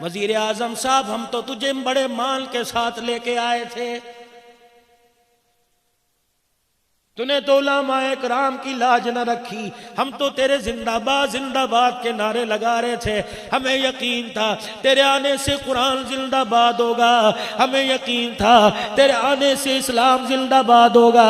वजीर आजम साहब, हम तो तुझे बड़े मान के साथ लेके आए थे, तूने तो उलमाए कराम की लाज न रखी। हम तो तेरे जिंदाबाद जिंदाबाद के नारे लगा रहे थे। हमें यकीन था तेरे आने से कुरान जिंदाबाद होगा, हमें यकीन था तेरे आने से इस्लाम जिंदाबाद होगा,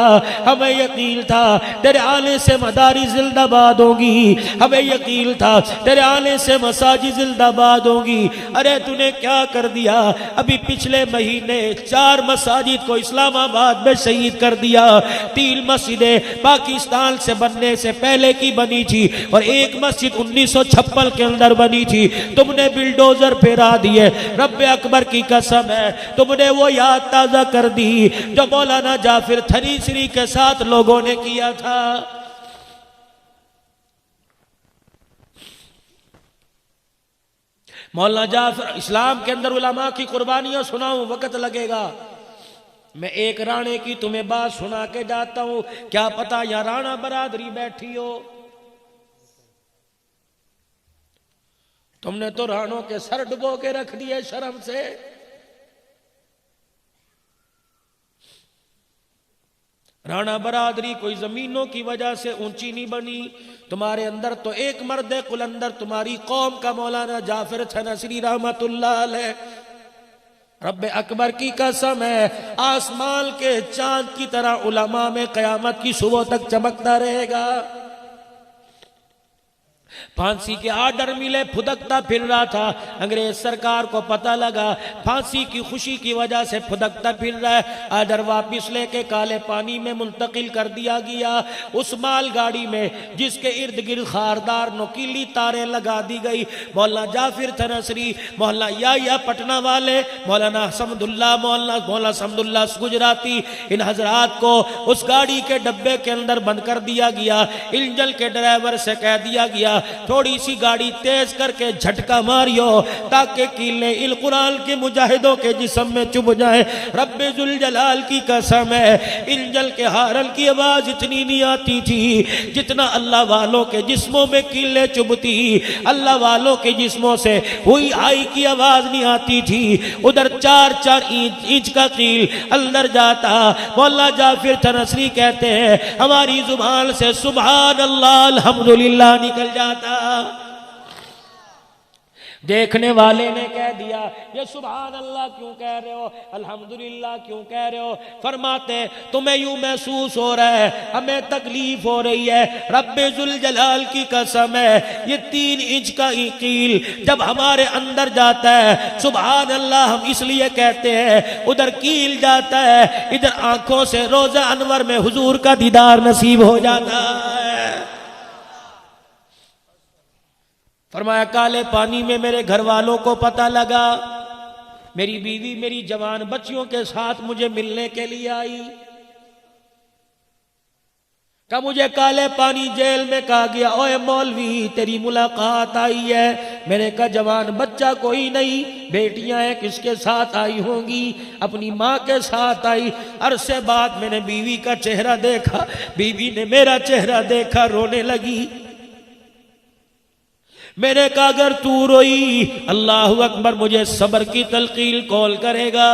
हमें यकीन था तेरे आने से मदारी जिंदाबाद होगी, हमें यकीन था तेरे आने से मसाजिद जिंदाबाद होगी। अरे तूने क्या कर दिया? अभी पिछले महीने 4 मसाजिद को इस्लामाबाद में शहीद कर दिया। 3 मस्जिदें पाकिस्तान से बनने से पहले की बनी थी और एक मस्जिद 1956 के अंदर बनी थी। तुमने बिल्डोजर फेरा दिए। रब्बे अकबर की कसम है, तुमने वो याद ताजा कर दी जो मौलाना जाफिर थनीसरी के साथ लोगों ने किया था। मौलाना जाफिर, इस्लाम के अंदर उलमा की कुर्बानियां सुनाऊं, वक्त लगेगा। मैं एक राणे की तुम्हें बात सुना के जाता हूं, क्या पता यहां राणा बरादरी बैठी हो। तुमने तो राणों के सर डुबो के रख दिए शर्म से। राणा बरादरी कोई जमीनों की वजह से ऊंची नहीं बनी। तुम्हारे अंदर तो एक मर्द कुलंदर तुम्हारी कौम का मौलाना जाफिर थनसरी रहमतुल्लाह अलैह। रब्बे अकबर की कसम है, आसमान के चांद की तरह उलमा में कयामत की सुबह तक चमकता रहेगा। फांसी के आर्डर मिले, फुदकता फिर रहा था। अंग्रेज सरकार को पता लगा फांसी की खुशी की वजह से फुदकता फिर रहा है। आर्डर वापिस लेके काले पानी में मुंतकिल कर दिया गया। उस माल गाड़ी में जिसके इर्द गिर्द खारदार नुकीली तारें लगा दी गई। मौलाना जाफिर थनसरी, मौलाना या पटना वाले, मौलाना समदुल्ला गुजराती, इन हजरात को उस गाड़ी के डब्बे के अंदर बंद कर दिया गया। इंजन के ड्राइवर से कह दिया गया थोड़ी सी गाड़ी तेज करके झटका मारियो ताकि कीले इल कुरान के मुजाहिदों के जिस्म में चुभ जाए। रब्बे जुल जलाल की कसम है, इंजन के हारन की आवाज इतनी नहीं आती थी जितना अल्लाह वालों के जिस्मों में कीले चुभती। अल्लाह वालों के जिस्मों से हुई आई की आवाज नहीं आती थी। उधर 4-4 इंच का कील अंदर जाता। मौलाना जाफिर थनसरी कहते हैं हमारी जुबान से सुभान अल्लाह अल्हम्दुलिल्लाह निकल जाता। देखने वाले ने कह दिया ये सुभान अल्लाह क्यों कह रहे हो, अल्हम्दुलिल्लाह क्यों कह रहे हो? फरमाते तुम्हें यूं महसूस हो रहा है, हमें तकलीफ हो रही है। रब्बे जुल जलाल की कसम है, ये 3 इंच का कील जब हमारे अंदर जाता है, सुभान अल्लाह हम इसलिए कहते हैं, उधर कील जाता है, इधर आंखों से रोजा अनवर में हुजूर का दीदार नसीब हो जाता है। फरमाया काले पानी में मेरे घर वालों को पता लगा, मेरी बीवी मेरी जवान बच्चियों के साथ मुझे मिलने के लिए आई। का मुझे काले पानी जेल में कहा गया ओए मौलवी तेरी मुलाकात आई है। मैंने कहा जवान बच्चा कोई नहीं, बेटियां हैं किसके साथ आई होंगी? अपनी माँ के साथ आई। अरसे बाद मैंने बीवी का चेहरा देखा, बीवी ने मेरा चेहरा देखा, रोने लगी। मैंने कहा अगर तू रोई अल्लाहु अकबर मुझे सब्र की तलकीन कौल करेगा।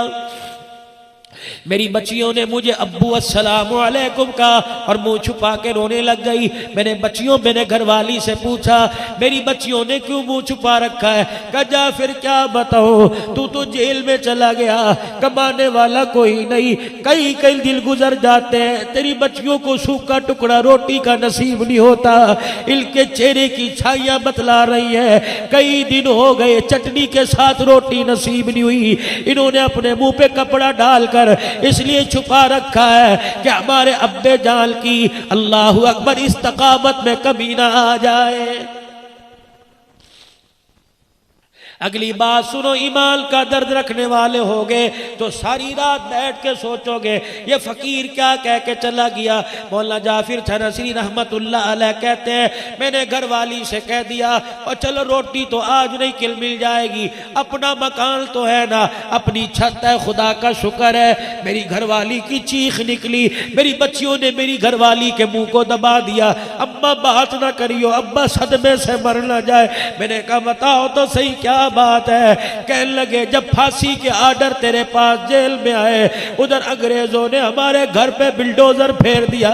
मेरी बच्चियों ने मुझे अब्बू अस्सलामु अलैकुम कहा और मुंह छुपा के रोने लग गई। मैंने घरवाली से पूछा मेरी बच्चियों ने क्यों मुंह छुपा रखा है? कहा जा फिर क्या बताओ, तू तो जेल में चला गया, कमाने वाला कोई नहीं, कई कई दिन गुजर जाते हैं, तेरी बच्चियों को सूखा टुकड़ा रोटी का नसीब नहीं होता। इनके चेहरे की छाइयां बतला रही है कई दिन हो गए चटनी के साथ रोटी नसीब नहीं हुई। इन्होंने अपने मुंह पे कपड़ा डालकर इसलिए छुपा रखा है कि हमारे अब्बे जान की अल्लाहु अकबर इस्तकामत में कभी ना आ जाए। अगली बात सुनो, ईमान का दर्द रखने वाले होगे तो सारी रात बैठ के सोचोगे ये फकीर क्या कह के चला गया। मौलाना जाफिर थनसरी रहमतुल्लाह अलैह कहते हैं मैंने घरवाली से कह दिया और चलो रोटी तो आज नहीं मिल जाएगी, अपना मकान तो है ना, अपनी छत है, खुदा का शुक्र है। मेरी घरवाली की चीख निकली, मेरी बच्चियों ने मेरी घरवाली के मुंह को दबा दिया, अम्मा बात ना करियो, अब्बा सदमे से मर ना जाए। मैंने कहा बताओ तो सही क्या बात है। कहने लगे जब फांसी के आर्डर तेरे पास जेल में आए, उधर अंग्रेजों ने हमारे घर पे बिल्डोजर फेर दिया।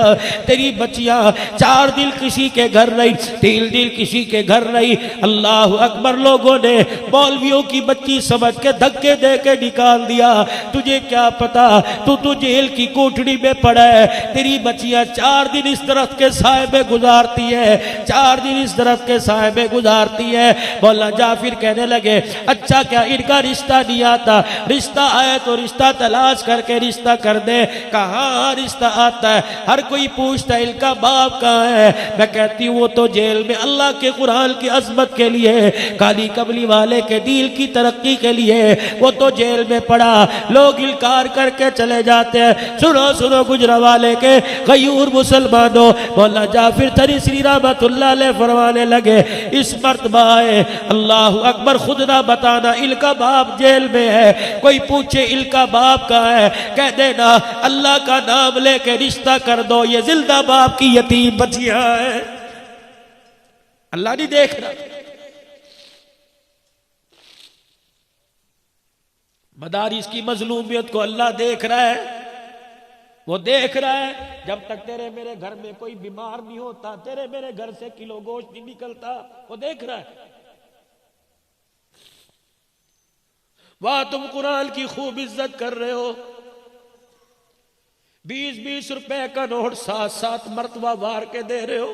तेरी बच्चियां 4 दिन किसी के घर रही, 3 दिन किसी के घर रही। अल्लाह अकबर, लोगों ने मौलवियों की बच्ची समझ के धक्के दे के निकाल दिया। तुझे क्या पता, तू तो जेल की कोठड़ी में पड़ा है। तेरी बच्चियां 4 दिन इस दरख्त के साए में गुजारती है, 4 दिन इस दरख्त के साए में गुजारती है। मौला जाफिर कहने लगे अच्छा क्या इनका रिश्ता नहीं आता? रिश्ता आए तो रिश्ता तलाश करके रिश्ता कर दे। कहाँ रिश्ता आता है? हर कोई पूछता है इनका बाप कहाँ है? मैं कहती हूँ वो तो जेल में अल्लाह के कुरान की अजमत के लिए, काली कमली वाले के दिल की तरक्की के लिए वो तो जेल में पड़ा। लोग इनकार करके चले जाते हैं। सुनो सुनो गुजरावाले के गयूर मुसलमानों, मौला जाफिर तरीसी रहमतुल्लाह अलैह फरमाने लगे इस मर्तबा है अल्लाह अकबर, खुद ना बताना इनका बाप जेल में है। कोई पूछे इनका बाप कहाँ है, कह देना अल्लाह का नाम लेके रिश्ता कर दो, ये जिंदा बाप की यतीम बच्चियां है। अल्लाह नहीं देख रहा? मदारिस की मजलूमियत को अल्लाह देख रहा है। वो देख रहा है जब तक तेरे मेरे घर में कोई बीमार नहीं होता, तेरे मेरे घर से किलो गोश्त नहीं निकलता, वो देख रहा है। वाह तुम कुरान की खूब इज्जत कर रहे हो, 20-20 रुपए का नोट 7-7 मरतबा वार के दे रहे हो।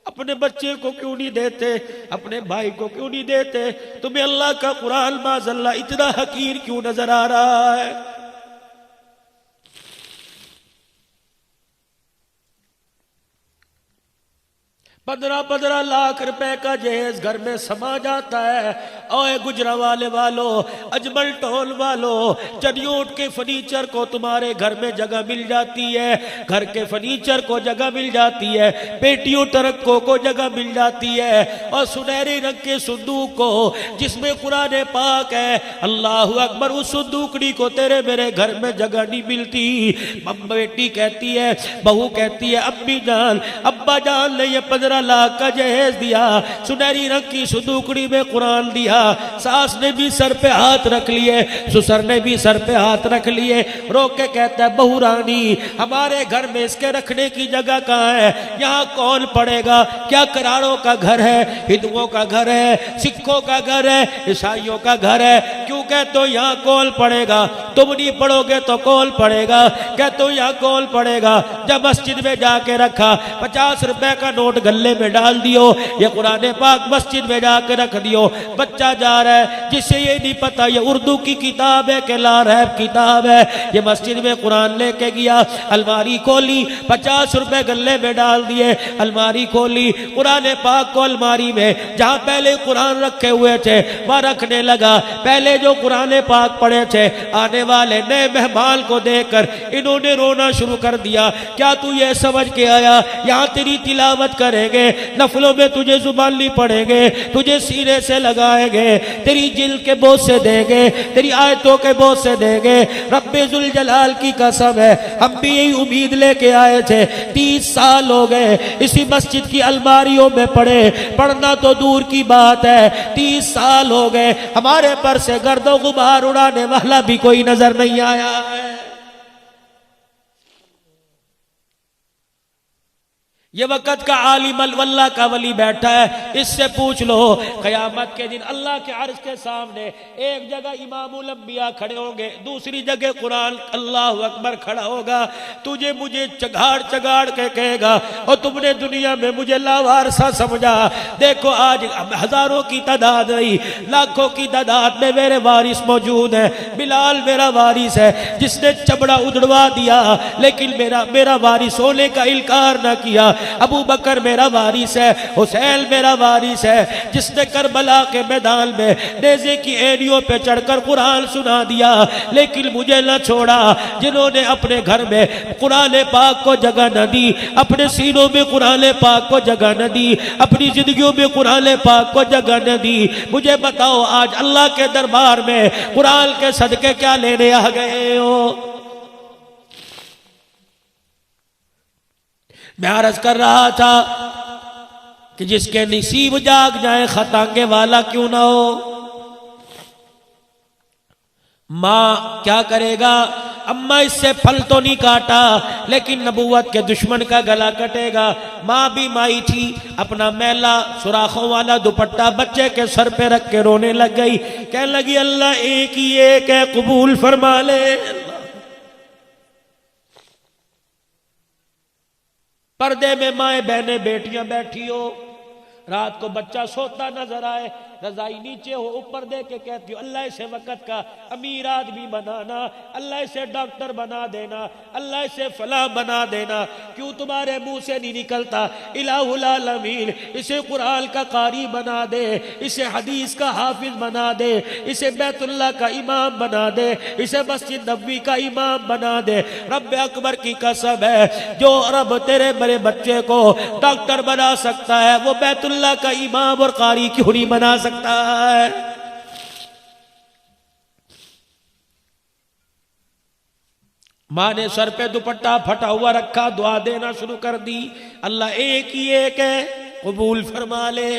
अपने बच्चे को क्यों नहीं देते? अपने भाई को क्यों नहीं देते? तुम्हें अल्लाह का कुरान माज़अल्लाह इतना हकीर क्यों नजर आ रहा है? 15-15 लाख रुपए का जहेज घर में समा जाता है। ओए गुजरावाले वालों, अजमल टोल वालों, चनियोट के फर्नीचर को तुम्हारे घर में जगह मिल जाती है, घर के फर्नीचर को जगह मिल जाती है, पेटियों टरकों को जगह मिल जाती है, और सुनहरे रंग के संदूक को जिसमें कुरान पाक है, अल्लाह अकबर, उस संदूकड़ी को तेरे मेरे घर में जगह नहीं मिलती। बेटी कहती है, बहू कहती है अम्मी जान, अब्बा जान ने ये 15 लाख का जहेज दिया, सुनहरी रंग की संदूकड़ी में कुरान दिया। सास ने भी सर पे हाथ रख लिए, ससुर ने भी सर पे हाथ रख लिए। रो के कहता है बहू रानी, हमारे घर में इसके रखने की जगह कहाँ है? यहाँ कौन पड़ेगा? क्या कराड़ों का घर है, हिंदुओं का घर है, सिखों का घर है, ईसाइयों का घर है? क्यों कहते हो यहाँ कौन पड़ेगा? तुम नहीं पढ़ोगे तो कौन पड़ेगा? कहते हो यहाँ कौन पड़ेगा? जब मस्जिद में जाके रखा, 50 रुपए का नोट गले में डाल दियो, ये कुरान पाक मस्जिद में जाके रख दियो। बच्चा जा रहा है, जिसे ये नहीं पता ये उर्दू की किताब है कि लारैब किताब है, ये मस्जिद में कुरान लेके गया, अलमारी खोली, 50 रुपए गले में डाल दिए, अलमारी खोली, कुरान पाक को अलमारी में जहां पहले कुरान रखे हुए थे वहां रखने लगा। पहले जो कुरान पाक पढ़े थे, आने वाले नए मेहमान को देखकर इन्होंने रोना शुरू कर दिया। क्या तू ये समझ के आया यहाँ तेरी तिलावत करेंगे, नफलों में तुझे जुबान नहीं पड़ेंगे, तुझे सीने से लगाएंगे, तेरी जिल के बोझ से देंगे, तेरी आयतों के बोझ से देंगे। रब्बे जुल जलाल की कसम है, हम भी यही उम्मीद लेके आए थे। 30 साल हो गए इसी मस्जिद की अलमारियों में पड़े, पढ़ना तो दूर की बात है, 30 साल हो गए हमारे पर से गर्दो गुबार उड़ाने वाला भी कोई नजर नहीं आया है। ये वक़्त का आलिम अल्लाह का वली बैठा है, इससे पूछ लो क़यामत के दिन अल्लाह के अर्श के सामने एक जगह इमामुल अंबिया खड़े होंगे, दूसरी जगह कुरान अल्लाह अकबर खड़ा होगा। तुझे मुझे चगाड़ चगाड़ के कहेगा और तुमने दुनिया में मुझे लावारसा समझा। देखो आज हजारों की तादाद नहीं, लाखों की तादाद में मेरे वारिस मौजूद है। बिलाल मेरा वारिस है जिसने चमड़ा उधड़वा दिया, लेकिन मेरा वारिस होने का इनकार ना किया। अबू बकर मेरा वारिस है, हुसैन मेरा वारिस है जिसने करबला के मैदान में नेज़े की एड़ियों पे चढ़कर कुरान सुना दिया, लेकिन मुझे न छोड़ा। जिन्होंने अपने घर में कुरान पाक को जगह न दी, अपने सीनों में कुरान पाक को जगह न दी, अपनी जिंदगियों में कुरान पाक को जगह न दी, मुझे बताओ आज अल्लाह के दरबार में कुरान के सदके क्या लेने आ गए हो? मैं अर्ज कर रहा था कि जिसके नसीब जाग जाए खतांगे वाला क्यों ना हो। माँ क्या करेगा, अम्मा इससे फल तो नहीं काटा लेकिन नबूवत के दुश्मन का गला कटेगा। माँ भी माई थी, अपना मैला सुराखों वाला दुपट्टा बच्चे के सर पे रख के रोने लग गई। कहने लगी अल्लाह एक ही एक है, कबूल फरमा ले। पर्दे में माए बहने बेटियां बैठी हो, रात को बच्चा सोता नजर आए, रजाई नीचे हो, ऊपर दे के कहती हो अल्लाह इसे वक़्त का अमीर आदमी बनाना, अल्लाह इसे डॉक्टर बना देना, अल्लाह इसे फला बना देना। क्यों तुम्हारे मुंह से नहीं निकलता इलाहुल आलमीन इसे कुरान का कारी बना दे, इसे हदीस का हाफिज बना दे, इसे बैतुल्लाह का इमाम बना दे, इसे मस्जिद नबवी का इमाम बना दे। रब अकबर की कसम है, जो रब तेरे बड़े बच्चे को डॉक्टर बना सकता है वो बैतुल्लाह का इमाम और कारी क्यों नहीं बना सकता है। मां ने सर पे दुपट्टा फटा हुआ रखा, दुआ देना शुरू कर दी, अल्लाह एक ही एक है, कबूल फरमा ले।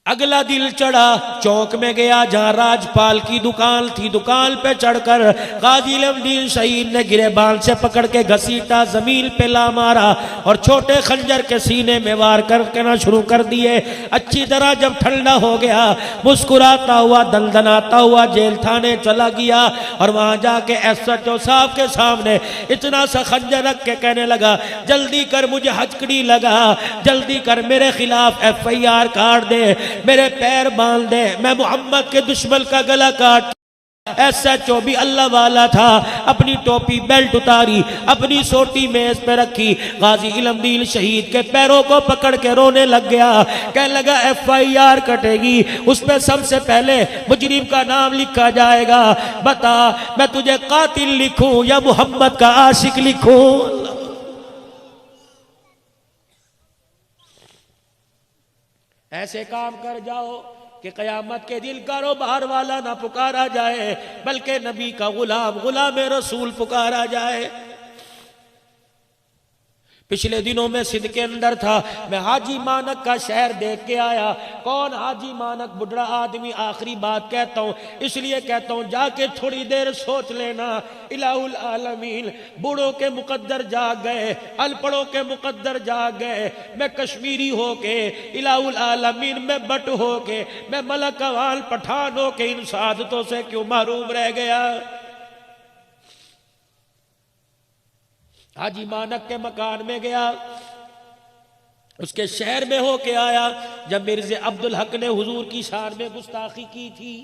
अगला दिल चढ़ा, चौक में गया जहां राजपाल की दुकान थी। दुकान पे चढ़कर गाजी इल्मुद्दीन शहीद ने गिरेबान से पकड़ के घसीटा, जमीन पे ला मारा और छोटे खंजर के सीने में वार करना शुरू कर दिए। अच्छी तरह जब ठंडा हो गया, मुस्कुराता हुआ दंदनाता हुआ जेल थाने चला गया और वहां जाके एसएचओ साहब के सामने इतना सा खंजर रख के कहने लगा जल्दी कर, मुझे हचकड़ी लगा, जल्दी कर, मेरे खिलाफ FIR काट दे, मेरे पैर बांध दे, मैं मोहम्मद के दुश्मन का गला काट। SHO भी अल्लाह वाला था, अपनी टोपी बेल्ट उतारी, अपनी सोटी मेज पे रखी, गाजी इल्मुद्दीन शहीद के पैरों को पकड़ के रोने लग गया। कहने लगा FIR कटेगी, उस पे सबसे पहले मुजरिम का नाम लिखा जाएगा, बता मैं तुझे कातिल लिखूं या मोहम्मद का आशिक लिखूं। ऐसे काम कर जाओ कि कयामत के दिन कारोबार वाला ना पुकारा जाए बल्कि नबी का गुलाम, गुलाम रसूल पुकारा जाए। पिछले दिनों में सिंध के अंदर था, मैं हाजी मानक का शहर देख के आया। कौन हाजी मानक? बुढ़ा आदमी। आखिरी बात कहता हूं इसलिए कहता हूं, जाके थोड़ी देर सोच लेना, इलाहुल आलमीन बूढ़ों के मुकद्दर जाग गए, अनपढ़ों के मुकद्दर जाग गए। मैं कश्मीरी होके इलाहुल आलमीन में बट होके, मैं मलक अवाल पठान होके इन सादतों से क्यों महरूम रह गया। हाजी मानक के मकान में गया, उसके शहर में होके आया जब मिर्ज़ा अब्दुल हक ने हुजूर की शान में गुस्ताखी की थी।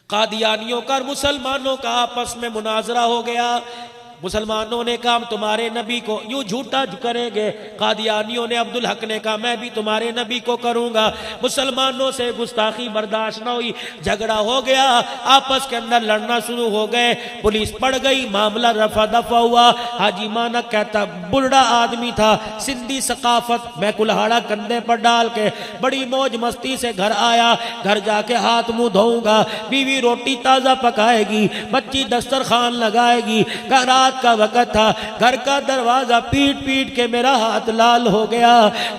कादियानियों का और मुसलमानों का आपस में मुनाजरा हो गया। मुसलमानों ने कहा तुम्हारे नबी को यूं झूठा करेंगे, कादियानियों ने, अब्दुल हक ने कहा मैं भी तुम्हारे नबी को करूंगा। मुसलमानों से गुस्ताखी बर्दाश्त न हुई, झगड़ा हो गया, आपस के अंदर लड़ना शुरू हो गए, पुलिस पड़ गई, मामला रफा दफा हुआ। हाजी मानक कहता बुढ़ा आदमी था, सिंधी सकाफत मैं कुल्हाड़ा कंधे पर डाल के बड़ी मौज मस्ती से घर आया। घर जाके हाथ मुंह धोऊंगा, बीवी रोटी ताजा पकाएगी, बच्ची दस्तरखान लगाएगी। रात का वक्त था, घर का दरवाजा पीट पीट के मेरा हाथ लाल हो गया।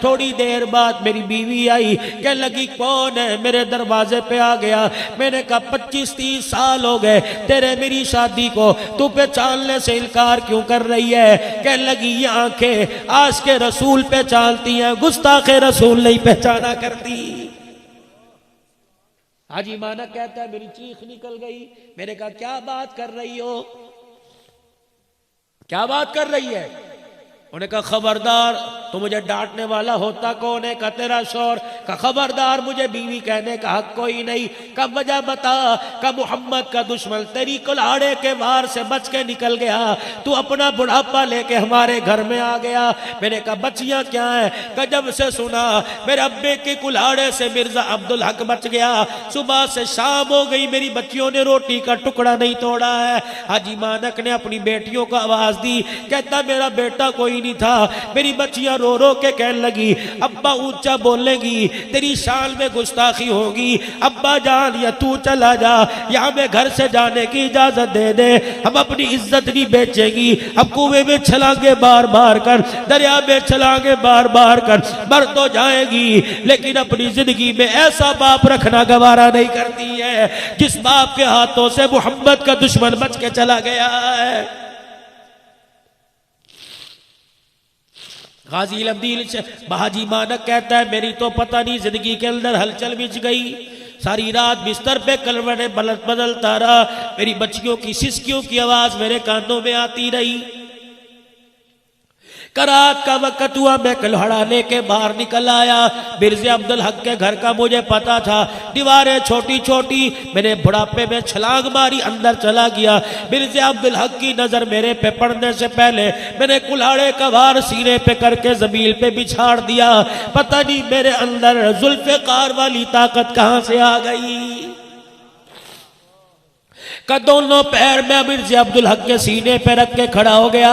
थोड़ी देर बाद मेरी बीवी आई, कहने लगी कौन है, मेरे दरवाजे पे आ गया। मैंने कहा 25-30 साल हो गए तेरे मेरी शादी को, तू पहचानने से इनकार क्यों कर रही है। कहने लगी ये आंखें आज के रसूल पहचानती हैं, गुस्ताखे रसूल नहीं पहचाना करती। हाजी मानक कहता है मेरी चीख निकल गई। मैंने कहा क्या बात कर रही हो, क्या बात कर रही है। उन्होंने कहा खबरदार, तो मुझे डांटने वाला होता कौन है? का तेरा शौहर। का खबरदार, मुझे बीवी कहने का हक कोई नहीं। का वजह बता। का मोहम्मद का दुश्मन तेरी कुल्हाड़े के वार से बच के निकल गया, तू अपना बुढ़ापा लेके हमारे घर में आ गया। मैंने कहा बच्चियां क्या है? का जब से सुना मेरे अब्बे के कुल्हाड़े से मिर्जा अब्दुल हक बच गया, सुबह से शाम हो गई, मेरी बच्चियों ने रोटी का टुकड़ा नहीं तोड़ा है। हाजी मानक ने अपनी बेटियों को आवाज दी, कहता मेरा बेटा कोई नहीं था, मेरी बच्चियां रो रो के कहने लगी, अब्बा ऊंचा बोलेगी, तेरी शान में गुस्ताखी होगी, अब्बा जान या तू चला जा, या हमें घर से जाने की इजाजत दे दे, हम अपनी इज्जत नहीं बेचेगी, हम कुएं में छलांगे बार बार कर, दरिया में छलांगे बार बार कर, मर तो जाएगी लेकिन अपनी जिंदगी में ऐसा बाप रखना गवारा नहीं करती है जिस बाप के हाथों से मोहम्मद का दुश्मन बच के चला गया है। गाजी लब्दील से बहाजी मानक कहता है, मेरी तो पता नहीं जिंदगी के अंदर हलचल बिछ गई, सारी रात बिस्तर पे कलवटें बदलता रहा, मेरी बच्चियों की सिसकियों की आवाज मेरे कानों में आती रही। करात का वक्त हुआ, मैं कलहड़ा लेके बाहर निकल आया। मिर्ज़ा अब्दुल हक के घर का मुझे पता था, दीवारें छोटी छोटी, मैंने बुढ़ापे में छलांग मारी, अंदर चला गया। मिर्ज़ा अब्दुल हक की नजर मेरे पे पड़ने से पहले मैंने कुल्हाड़े का वार सीने पे करके जमीन पे बिछाड़ दिया। पता नहीं मेरे अंदर जुल्फ़िकार वाली ताकत कहां से आ गई। का दोनों पैर में मिर्ज़ा अब्दुल हक के सीने पे रख के खड़ा हो गया।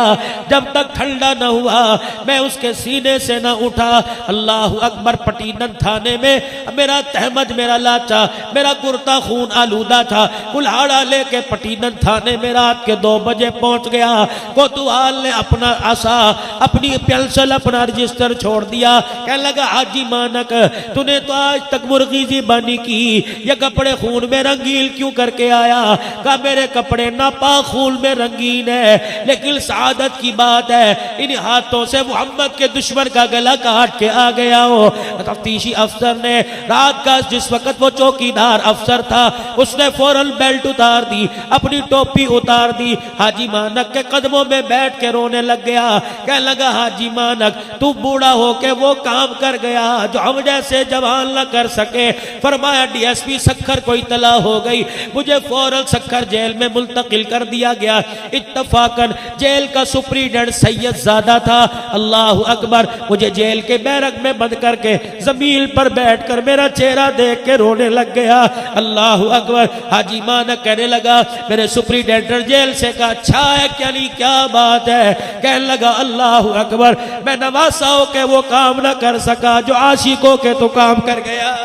जब तक ठंडा न हुआ मैं उसके सीने से न उठा। अल्लाह अकबर। पटीनन थाने में मेरा तहमद, मेरा लाचा, मेरा कुर्ता खून आलूदा था। कुल्हाड़ा लेके पटीनन थाने में रात के 2 बजे पहुंच गया। कोतवाल ने अपना आसा, अपनी पेंसिल, अपना रजिस्टर छोड़ दिया। कहने लगा, हाजी मानक तूने तो आज तक मुर्गी ज़बानी की, ये कपड़े खून में रंगीन क्यों करके आया? का मेरे कपड़े नापाक खून में रंगीन है, लेकिन सादत की बात है इन हाथों से मोहम्मद के दुश्मन का गला काट के आ गया हो। तफ्तीशी अफसर ने रात का, जिस वक्त वो चौकीदार अफसर था, उसने फौरन बेल्ट उतार दी, अपनी टोपी उतार दी, हाजी मानक के कदमों में बैठ के रोने लग गया। कहने लगा, हाजी मानक तू बूढ़ा होके वो काम कर गया जो हम जैसे जवान न कर सके। फरमाया, डीएसपी सक्खर को इतला हो गई, मुझे फौरन सक्खर जेल में मुंतकिल कर दिया गया। इत्तफाकन जेल का सुप्रीडेंट सैयद ज़ादा था। अल्लाह अकबर। मुझे जेल के बैरक में बंद करके जमीन पर बैठकर मेरा चेहरा देख के रोने लग गया। अल्लाह अकबर। हाजी मानक कहने लगा, मेरे सुप्रीडेंट जेल से कहा, अच्छा है क्या नहीं, क्या बात है? कहने लगा, अल्लाह अकबर, मैं नवासाओं के वो काम ना कर सका जो आशिकों के तो काम कर गया।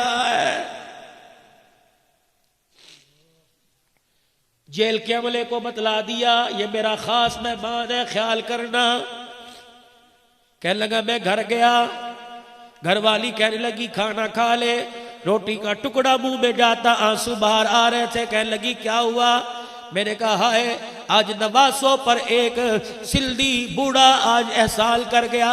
जेल के अमले को बतला दिया, ये मेरा खास मेहमान है, ख्याल करना। कहने लगा, मैं घर गया, घर वाली कहने लगी, खाना खा ले। रोटी का टुकड़ा मुंह में जाता, आंसू बाहर आ रहे थे। कहने लगी, क्या हुआ? मैंने कहा है, आज नवासों पर एक सिल्दी बूढ़ा आज एहसान कर गया।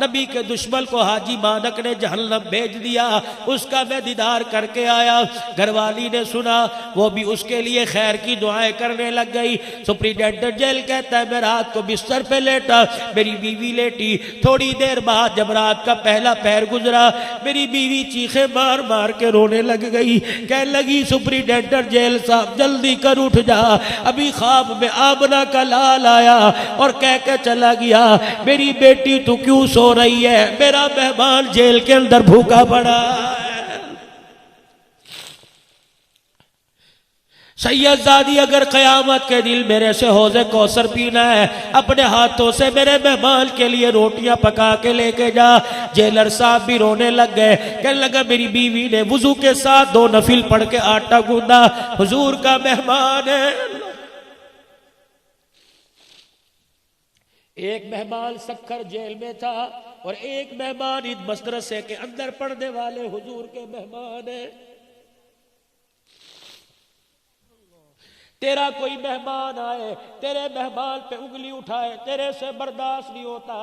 नबी के दुश्मन को हाजी मानक ने जहन्नम भेज दिया, उसका मैं दीदार करके आया। घरवाली ने सुना, वो भी उसके लिए खैर की दुआएं करने लग गई। सुप्रीडेंट जेल कहता है, मैं रात को बिस्तर पे लेटा, मेरी बीवी लेटी। थोड़ी देर बाद जब रात का पहला पहर गुजरा, मेरी बीवी चीखे मार मार के रोने लग गई। कहने लगी, सुप्रीडेंट जेल साहब जल्दी कर, उठ जा, अभी ख्वाब में आमना का लाल आया और कह के चला गया, मेरी बेटी तू क्यों सो रही है? मेरा मेहमान जेल के अंदर भूखा पड़ा है। सैयदजादी, अगर कयामत के दिन मेरे से हौज़े कौसर पीना है, अपने हाथों से मेरे मेहमान के लिए रोटियां पका के लेके जा। जेलर साहब भी रोने लग गए। कहने लगा, मेरी बीवी ने वुजू के साथ 2 नफिल पढ़ के आटा गूंदा, हुजूर का मेहमान है। एक मेहमान सक्खर जेल में था और एक मेहमान इन मदरसे के अंदर पढ़ने वाले हुजूर के मेहमान है। तेरा कोई मेहमान आए, तेरे मेहमान पे उंगली उठाए, तेरे से बर्दाश्त नहीं होता।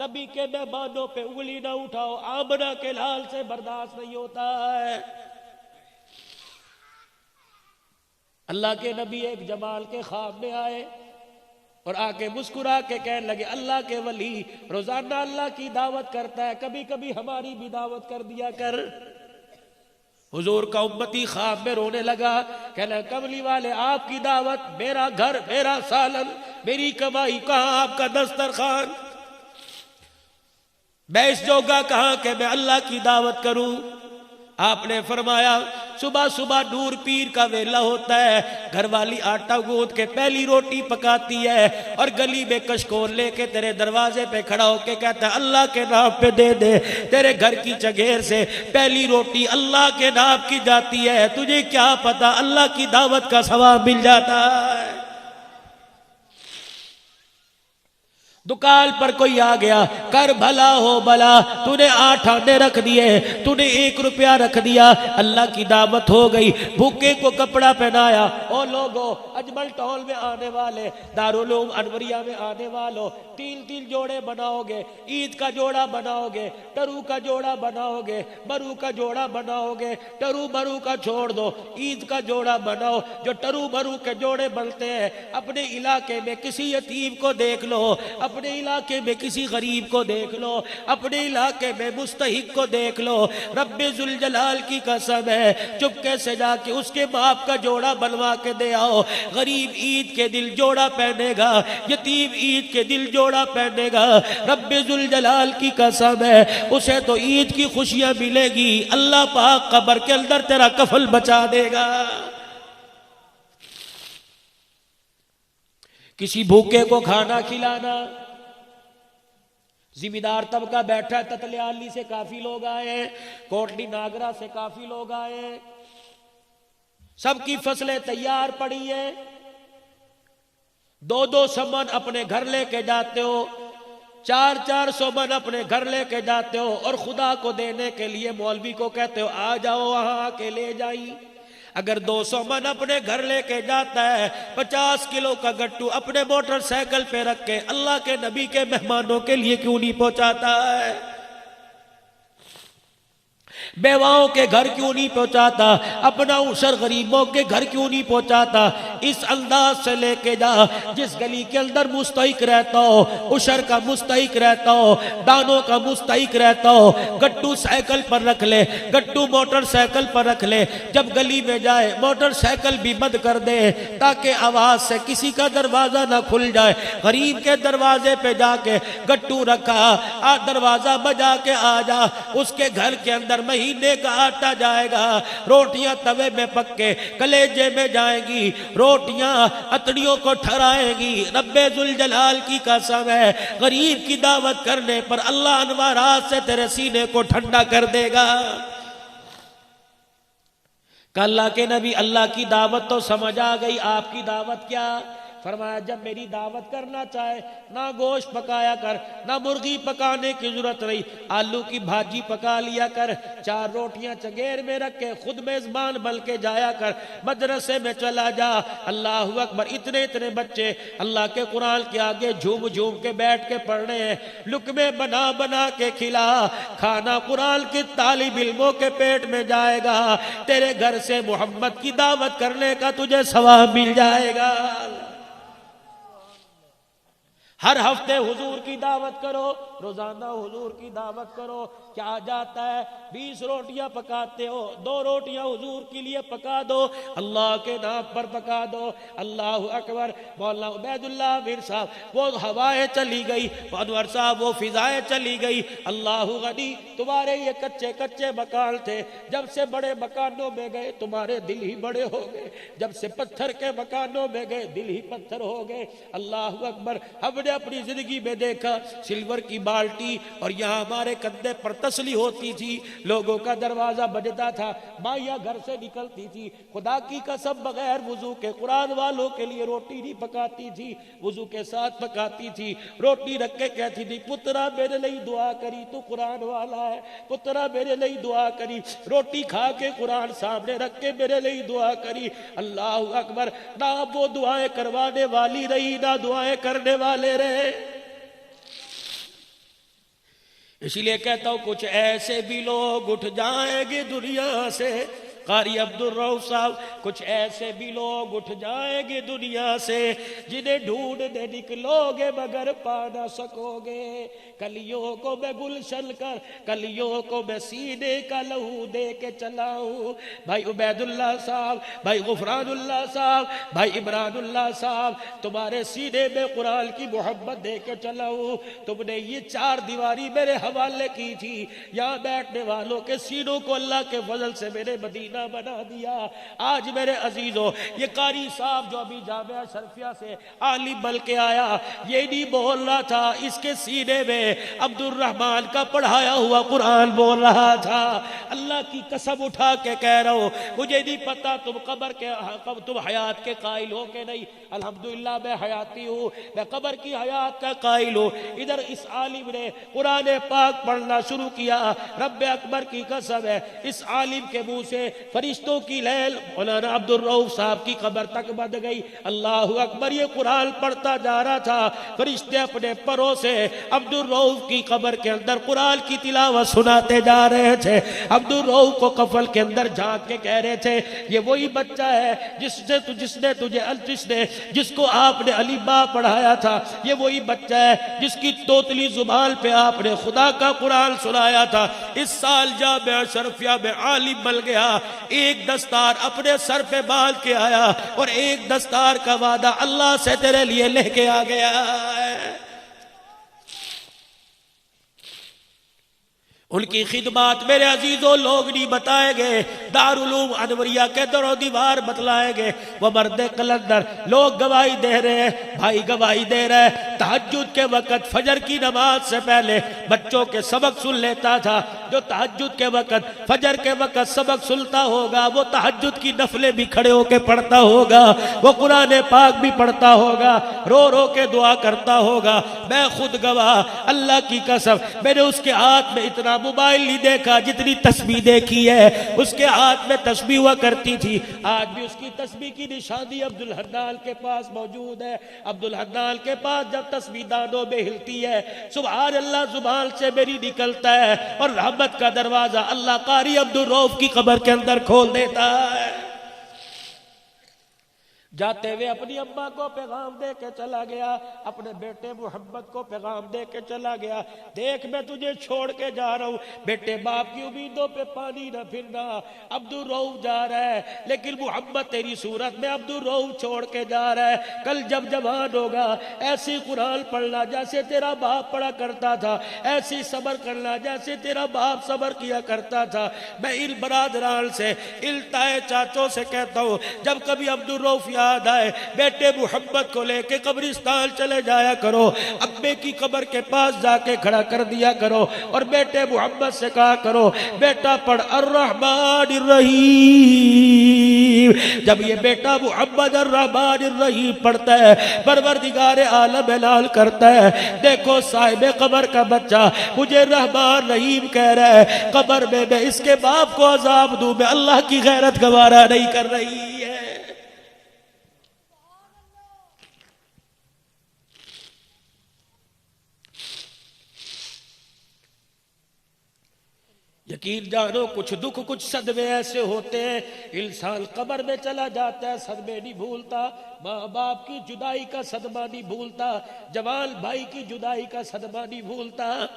नबी के मेहमानों पे उंगली ना उठाओ, आमना के लाल से बर्दाश्त नहीं होता है। अल्लाह के नबी एक जमाल के ख्वाब में आए और आके मुस्कुरा के कहने लगे, अल्लाह के वली रोजाना अल्लाह की दावत करता है, कभी कभी हमारी भी दावत कर दिया कर। हुजूर का उम्मती ख्वाब में रोने लगा। कहने, कमली वाले आपकी दावत, मेरा घर, मेरा सालन, मेरी कमाई कहाँ, आपका दस्तरखान, मैं इस जोगा कहाँ के मैं अल्लाह की दावत करूं? आपने फरमाया, सुबह सुबह नूर पीर का वेला होता है, घरवाली आटा गूंथ के पहली रोटी पकाती है और गली में कशकोर लेके तेरे दरवाजे पे खड़ा होके कहता है अल्लाह के नाम पे दे दे। तेरे घर की चगेर से पहली रोटी अल्लाह के नाम की जाती है, तुझे क्या पता अल्लाह की दावत का सवाब मिल जाता है। दुकान पर कोई आ गया, कर भला हो भला, तूने 8 आने रख दिए, तूने 1 रुपया रख दिया, अल्लाह की दावत हो गई। भूखे को कपड़ा पहनाया। ओ लोगो, अजमल टॉल में आने वाले, दारुल उलूम अनवरिया में आने वालों, 3-3 जोड़े बनाओगे, ईद का जोड़ा बनाओगे, टरू का जोड़ा बनाओगे, बरू का जोड़ा बनाओगे, टरू बरू का छोड़ दो, ईद का जोड़ा बनाओ। जो टरू बरू के जोड़े बनते हैं, अपने इलाके में किसी यतीम को देख लो, अपने इलाके में किसी गरीब को देख लो, अपने इलाके में मुस्तहिक को देख लो। रब्बे जुल जलाल की कसम है, चुपके से जाके उसके बाप का जोड़ा बनवा के दे आओ। गरीब ईद के दिल जोड़ा पहनेगा, यतीम ईद के दिल जोड़ा पहनेगा। रब्बे जुल जलाल की कसम है, उसे तो ईद की खुशियां मिलेगी, अल्लाह पाक कब्र के अंदर तेरा कफल बचा देगा। किसी भूखे को खाना खिलाना, जिम्मेदार तबका बैठा है, ततलियाली से काफी लोग आए, कोटली नागरा से काफी लोग आए, सबकी फसलें तैयार पड़ी है, 2-2 समन अपने घर लेके जाते हो, 4-4 समन अपने घर लेके जाते हो और खुदा को देने के लिए मौलवी को कहते हो आ जाओ वहां आके ले जाई। अगर 200 मन अपने घर लेके जाता है, 50 किलो का गट्टू अपने मोटरसाइकिल पे रख के अल्लाह के नबी के मेहमानों के लिए क्यों नहीं पहुंचाता है? बेवाओं के घर क्यों नहीं पहुंचाता? अपना उसर गरीबों के घर क्यों नहीं पहुंचाता? इस अंदाज से लेके जा, जिस गली के अंदर मुस्तहिक रहता हो, उसर का मुस्तहिक रहता हो, दानों का मुस्तहिक रहता हो, गट्टू साइकिल पर रख ले, गट्टू मोटरसाइकिल पर रख ले। जब गली में जाए मोटरसाइकिल भी बंद कर दे ताकि आवाज से किसी का दरवाजा ना खुल जाए। गरीब के दरवाजे पे जाके गट्टू रखा, दरवाजा बजा के आ जा, उसके घर के अंदर महीने का आटा जाएगा, रोटियां तवे में पक्के कलेजे में जाएंगी, रोटियां अतड़ियों को ठहराएंगी। रब्बे जुल जलाल की कसम है, गरीब की दावत करने पर अल्लाह अनवारात से तेरे सीने को ठंडा कर देगा। अल्लाह के नबी, अल्लाह की दावत तो समझ आ गई, आपकी दावत क्या? फरमाया जब मेरी दावत करना चाहे ना गोश्त पकाया कर, ना मुर्गी पकाने की जरूरत नहीं, आलू की भाजी पका लिया कर, 4 रोटियां चगेर में रख के खुद मेजबान बन के जाया कर, मदरसे में चला जा। अल्लाह अकबर, इतने इतने बच्चे अल्लाह के कुरान के आगे झूम झूम के बैठ के पढ़ रहे हैं, लुकमे बना बना के खिला, खाना कुरान की तालिब इल्मों के पेट में जाएगा, तेरे घर से मोहम्मद की दावत करने का तुझे सवाब मिल जाएगा। हर हफ्ते हुजूर की दावत करो, रोजाना हुजूर की दावत करो। क्या जाता है? 20 रोटियां पकाते हो, 2 रोटियां हुजूर के लिए पका दो, अल्लाह के नाम पर पका दो। अल्लाह अकबर। मौलाना उबैदुल्लाह मीर साहब, वो हवाएं चली गई, अनवर साहब वो फिजाएं चली गई। अल्लाह गनी, तुम्हारे ये कच्चे कच्चे मकान थे, जब से बड़े मकानों में गए तुम्हारे दिल ही बड़े हो गए, जब से पत्थर के मकानों में गए दिल ही पत्थर हो गए। अल्लाह अकबर। हमने अपनी जिंदगी में देखा सिल्वर की बाल्टी और यहाँ हमारे कंधे पर तसली होती थी, लोगों का दरवाजा बजता था, माइया घर से निकलती थी, खुदा की कसम बगैर वुजू के कुरान वालों के लिए रोटी नहीं पकाती थी, वुजू के साथ पकाती थी। रोटी रख के कहती थी पुत्रा मेरे लिए दुआ करी, तू कुरान वाला है, पुत्रा मेरे लिए दुआ करी। रोटी खा के कुरान सामने रख के मेरे लिए दुआ करी। अल्लाह अकबर। ना वो दुआएं करवाने वाली रही, ना दुआएं करने वाले रहे। इसलिए कहता हूं कुछ ऐसे भी लोग उठ जाएंगे दुनिया से, कारी अब्दुल रऊफ साहब, कुछ ऐसे भी लोग उठ जाएंगे दुनिया से जिन्हें ढूंढने निकलोगे मगर पा ना सकोगे। कलियों को मैं गुलशन कर, कलियों को मैं सीने का लहू दे के चलाऊं। भाई उबैदुल्लाह साहब, भाई गुफरानुल्लाह साहब, भाई इमरानुल्लाह साहब, तुम्हारे सीने में कुरान की मोहब्बत दे के चलाऊं। तुमने ये 4 दीवारी मेरे हवाले की थी, यहाँ बैठने वालों के सीनों को अल्लाह के फजल से मेरे मदीने महीना बना दिया। आज मेरे अजीजों, ये कारी साहब जो अभी जामिया शरफिया से आलिम बल के आया, ये नहीं बोल रहा था, इसके सीने में अब्दुल रहमान का पढ़ाया हुआ कुरान बोल रहा था। अल्लाह की कसम उठा के कह रहा हूं, मुझे नहीं पता तुम कब्र के, तुम हयात के कायल हो के नहीं। अल्हम्दुलिल्लाह मैं हयाती हूँ, मैं कब्र की हयात का कायल हूँ। इधर इस आलिम ने कुरान पाक पढ़ना शुरू किया। रब्बे अकबर की कसम है, इस आलिम के मुंह से फरिश्तों की लैल मौलाना अब्दुल रऊफ साहब की कब्र तक बंध गई। अल्लाह अकबर, ये कुरान पढ़ता जा रहा था, फरिश्ते अपने परों से अब्दुल रऊफ की कब्र के अंदर कुरान की तिलावत सुनाते जा रहे थे। अब्दुल रऊफ को कफल के अंदर झांक के कह रहे थे, ये वही बच्चा है जिसको आपने अलीबा पढ़ाया था, ये वही बच्चा है जिसकी तोतली जुबान पे आपने खुदा का कुरान सुनाया था। इस साल जामिया शरफिया में आलिम बन गया, एक दस्तार अपने सर पे बांध के आया और एक दस्तार का वादा अल्लाह से तेरे लिए लेके आ गया है। उनकी खिदमत मेरे अजीजों लोग नहीं बताएंगे, दारुल उलूम अनवरिया के दरो दीवार बतलाएंगे। वह मर्द कलंदर लोग गवाही दे रहे हैं, भाई गवाही दे रहे हैं। तहज्जुद के वक़्त फजर की नमाज से पहले बच्चों के सबक सुन लेता था। जो तहज्जुद के वक़्त फजर के वक़्त सबक सुनता होगा, वो तहज्जुद की नफलें भी खड़े होके पढ़ता होगा, वो कुरान पाक भी पढ़ता होगा, रो रो के दुआ करता होगा। मैं खुद गवाह, अल्लाह की कसम, मैंने उसके हाथ में इतना मोबाइल नहीं देखा जितनी तस्बीह देखी है। उसके हाथ में तस्बीह हुआ करती थी, आज भी उसकी तस्बीह की निशानी अब्दुल हन्नान के पास मौजूद है। अब्दुल हन्नान के पास जब तस्बीह दानों में हिलती है, सुभान अल्लाह जुबान से मेरी निकलता है और रहमत का दरवाजा अल्लाह कारी अब्दुल रऊफ की कब्र के अंदर खोल देता है। जाते हुए अपनी अम्मा को पैगाम दे के चला गया, अपने बेटे मोहम्मद को पैगाम दे के चला गया, देख मैं तुझे छोड़ के जा रहा हूँ, बेटे बाप की उम्मीदों पे पानी न फिरना। अब्दुल रऊफ जा रहा है, लेकिन मोहम्मद तेरी सूरत में अब्दुल रऊफ छोड़ के जा रहा है। कल जब जवान होगा ऐसी कुरान पढ़ना जैसे तेरा बाप पढ़ा करता था, ऐसी सब्र करना जैसे तेरा बाप सब्र किया करता था। मैं इन बरादरान से, इन ताए चाचों से कहता हूँ, जब कभी अब्दुल रऊफ याद आए, बेटे मोहम्मद को लेके कब्रिस्तान चले जाया करो, अब्बे की कब्र के पास जाके खड़ा कर दिया करो और बेटे मोहम्मद से कहा करो, बेटा पढ़ अर्रहमानिर रहीम। जब ये बेटा मोहम्मद अर्रहमानिर रहीम पढ़ता है, परवरदिगार आलम ऐलान करता है, देखो साहिब कब्र का बच्चा मुझे रहमान रहीम कह रहा है, कब्र में मैं इसके बाप को अजाब दूं, मैं अल्लाह की गैरत गवारा नहीं कर रही है। यकीन जानो कुछ दुख कुछ सदमे ऐसे होते हैं, इंसान कब्र में चला जाता है, सदमे नहीं भूलता, माँ बाप की जुदाई का सदमा नहीं भूलता, जवान भाई की जुदाई का सदमा नहीं भूलता।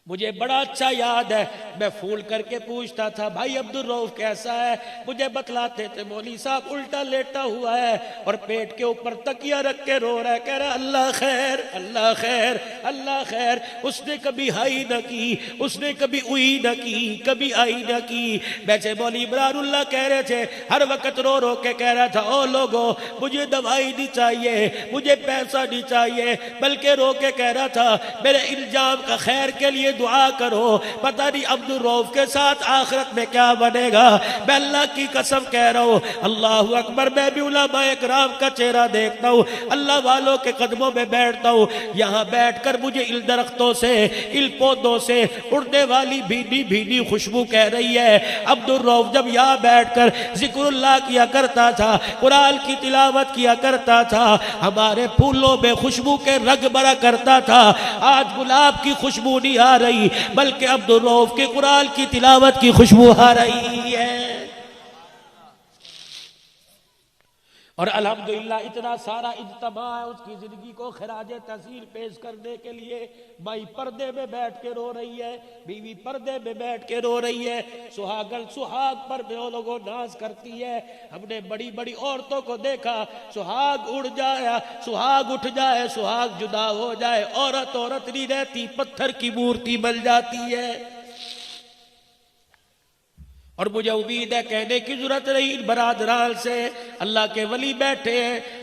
मुझे बड़ा अच्छा याद है, मैं फोन करके पूछता था, भाई अब्दुल रऊफ कैसा है? मुझे बतलाते थे, मौली साहब उल्टा लेटा हुआ है और पेट के ऊपर तकिया रख के रो रहा है, कह रहा अल्लाह खैर, अल्लाह खैर, अल्लाह खैर। उसने कभी हाई न की, उसने कभी उई न की, कभी आई न की। वैसे मौली इमरानुल्लाह कह रहे थे, हर वक्त रो रो के कह रहा था, ओ लोगो मुझे दवाई नहीं चाहिए, मुझे पैसा नहीं चाहिए, बल्कि रो के कह रहा था मेरे इल्जाम का खैर के लिए दुआ करो, पता नहीं अब्दुल रऊफ के साथ आखिरत में क्या बनेगा। मैं अल्लाह की कसम कह रहा हूँ, अल्लाह अकबर, मैं भी उलमाए किराम का चेहरा देखता हूँ, अल्लाह वालों के कदमों में बैठता हूँ, यहाँ बैठकर मुझे इल दरख्तों से, इल पौधों से उड़ने वाली भीनी भीनी खुशबू कह रही है। अब्दुल रऊफ जब यहाँ बैठकर जिक्रुल्लाह किया करता था, कुरान की तिलावत किया करता था, हमारे फूलों में खुशबू के रग बरा करता था। आज गुलाब की खुशबू नहीं आ रही, बल्कि अब्दुल रऊफ के कुरान की तिलावत की खुशबू आ रही है। और अल्हम्दुलिल्लाह इतना सारा इज्तिमा है उसकी जिंदगी को खिराज तहसील पेश करने के लिए। भाई पर्दे में बैठ के रो रही है, बीवी पर्दे में बैठ के रो रही है, सुहागन सुहाग पर वो लोगों नाज करती है। हमने बड़ी बड़ी औरतों को देखा, सुहाग उड़ जाए, सुहाग उठ जाए, सुहाग जुदा हो जाए, औरत औरत नहीं रहती, पत्थर की मूर्ति बन जाती है। और मुझे उम्मीद है कहने की जरूरत नहीं, बरादरान से अल्लाह के वली बैठे हैं।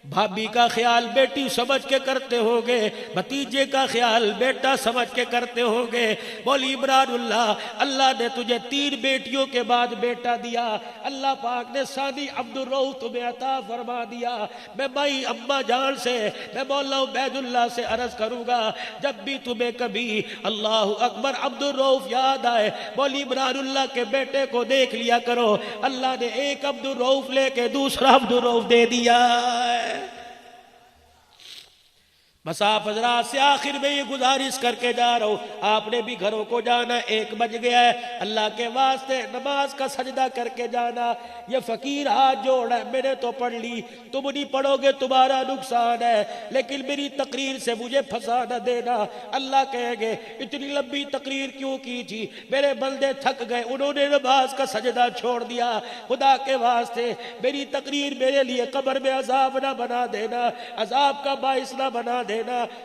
भाभी का ख्याल बेटी समझ के करते होगे, भतीजे का ख्याल बेटा समझ के करते होगे। बोली इमरानुल्लाह, अल्लाह ने तुझे 3 बेटियों के बाद बेटा दिया, अल्लाह पाक ने सादी अब्दुल रऊफ तुम्हें अता फरमा दिया। मैं भाई अम्मा जान से, मैं मौला उबैदुल्लाह से अर्ज करूंगा, जब भी तुम्हें कभी अल्लाह अकबर अब्दुल रऊफ याद आए, बोली इमरानुल्लाह के बेटे को देख लिया करो। अल्लाह ने एक अब्दुल रऊफ लेके दूसरा अब्दुल रऊफ दे दिया है। बस आप हजरात से आखिर में ये गुजारिश करके जा रहा हूं, आपने भी घरों को जाना, 1 बज गया है। अल्लाह के वास्ते नमाज का सजदा करके जाना। ये फकीर हाथ जोड़ है, मैंने तो पढ़ ली, तुम नहीं पढ़ोगे तुम्हारा नुकसान है, लेकिन मेरी तकरीर से मुझे फंसा न देना। अल्लाह कहेंगे इतनी लंबी तकरीर क्यों की थी, मेरे बंदे थक गए, उन्होंने नमाज का सजदा छोड़ दिया। खुदा के वास्ते मेरी तकरीर मेरे लिए कब्र में अजाब ना बना देना, अजाब का बाइस ना बना देना।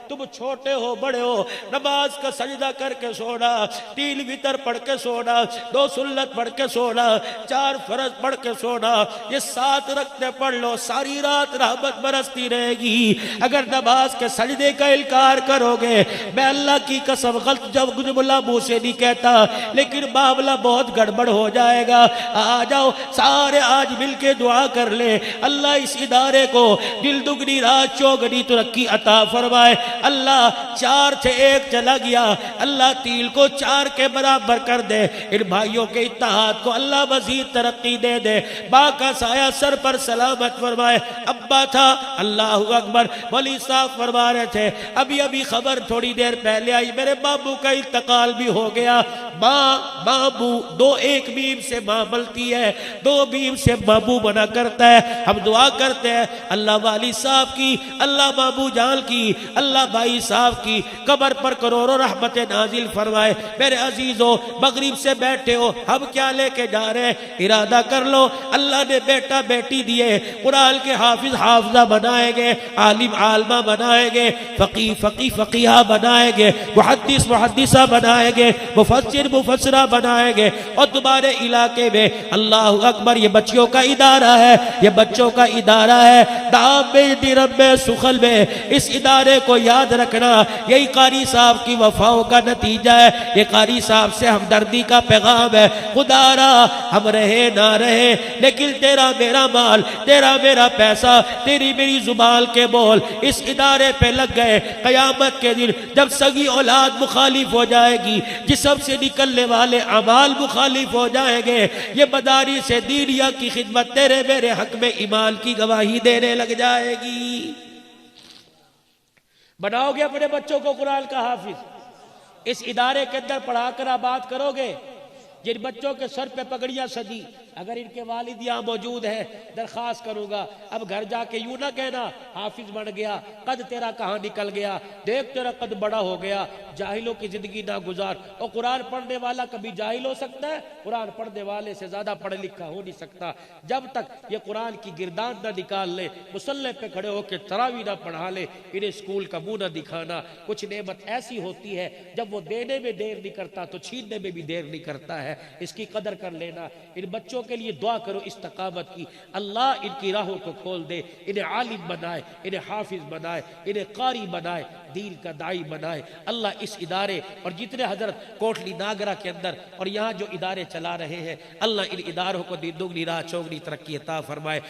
तुम छोटे हो बड़े हो, नमाज का सजदा करके सोना, 3 वितर पढ़ के सोना, 2 सुन्नत पढ़ के सोना, 4 फर्ज पढ़ के सोना, ये 7 रखते पढ़ लो, सारी रात रहमत बरसती रहेगी। अगर नमाज के सजदे का इनकार करोगे, मैं अल्लाह की कसम गलत जब गुजमुल्ला मुंह से नहीं कहता, लेकिन मामला बहुत गड़बड़ हो जाएगा। आ जाओ सारे आज मिलके दुआ कर ले, अल्लाह इस इदारे को दिल दुगनी रात चौगनी तरक्की अता फरमाए। अल्लाह 4 से 1 चला गया, अल्लाह 3 को 4 के बराबर कर दे। इन भाइयों के इत्तेहाद को अल्लाह मजीद तरक्की दे दे, माँ का साया सर पर सलामत फरमाए। अब्बा था, अल्लाह अकबर, वली साहब फरमा रहे थे, अभी अभी खबर थोड़ी देर पहले आई, मेरे बाबू का इंतकाल भी हो गया। माँ बाबू 2 एक बीम से माँ बनती है, 2 बीम से बाबू बना करता है। हम दुआ करते हैं अल्लाह वाली साहब की, अल्लाह बाबू जान की, अल्लाह भाई साहब की कब्र पर करोड़ों रहमत नाजिल फरमाए। मेरे अजीजों, मगरिब से बैठे हो, हम क्या लेके जा रहे हैं, इरादा कर लो। अल्लाह ने बेटा बेटी दिए, कुरान के हाफिज हाफजा बनाएंगे, आलिम आलमा बनाएंगे, फकीहा बनाएंगे, मुहद्दिस मुहद्दिसा बनाएंगे, मुफस्सिर मुफस्सिरा बनाएंगे। और तुम्हारे इलाके में अल्लाह अकबर ये बच्चियों का इदारा है, ये बच्चों का इदारा है। दाम में दिरब में सुखल में इस इदारे को याद रखना, यही कारी साहब की वफाओं का नतीजा है, ये कारी साहब से हमदर्दी का पैगाम है। खुदारा हम रहे ना रहे, लेकिन तेरा मेरा माल, तेरा मेरा पैसा, तेरी मेरी जुबान के बोल इस इदारे पे लग गए। कयामत के दिन जब सगी औलाद मुखालिफ हो जाएगी, जिस्म से निकलने वाले अमाल मुखालिफ हो जाएंगे, ये मदारी से दीनिया की खिदमत तेरे मेरे हक में ईमान की गवाही देने लग जाएगी। बनाओगे अपने बच्चों को कुरान का हाफिज, इस इदारे के अंदर पढ़ाकर आबाद करोगे। जिन बच्चों के सर पे पगड़ियां सजी, अगर इनके वालिद यहाँ मौजूद है, दरखास्त करूंगा अब घर जाके यूं ना कहना हाफिज बन गया, कद तेरा कहाँ निकल गया, देख तेरा कद बड़ा हो गया। जाहिलों की जिंदगी ना गुजार। और कुरान पढ़ने वाला कभी जाहिल हो सकता है? कुरान पढ़ने वाले से ज्यादा पढ़ा लिखा हो नहीं सकता। जब तक ये कुरान की गिरदान ना निकाल ले, मुसल्ले पे खड़े होकर तरावी ना पढ़ा ले, इन्हें स्कूल का मुंह ना दिखाना। कुछ नेमत ऐसी होती है जब वो देने में देर नहीं करता तो छीनने में भी देर नहीं करता है, इसकी कदर कर लेना। इन बच्चों के लिए दुआ करो इस्तकामत की, अल्लाह इनकी राहों को खोल दे, इन्हें आलिम बनाए, इन्हें हाफिज बनाए, इन्हें कारी बनाए, दीन का दाई बनाए। अल्लाह इस इदारे और जितने हजरत कोटली नागरा के अंदर और यहाँ जो इदारे चला रहे हैं, अल्लाह इन इदारों को दिन दुगनी रात चौगनी तरक्की अता फरमाए।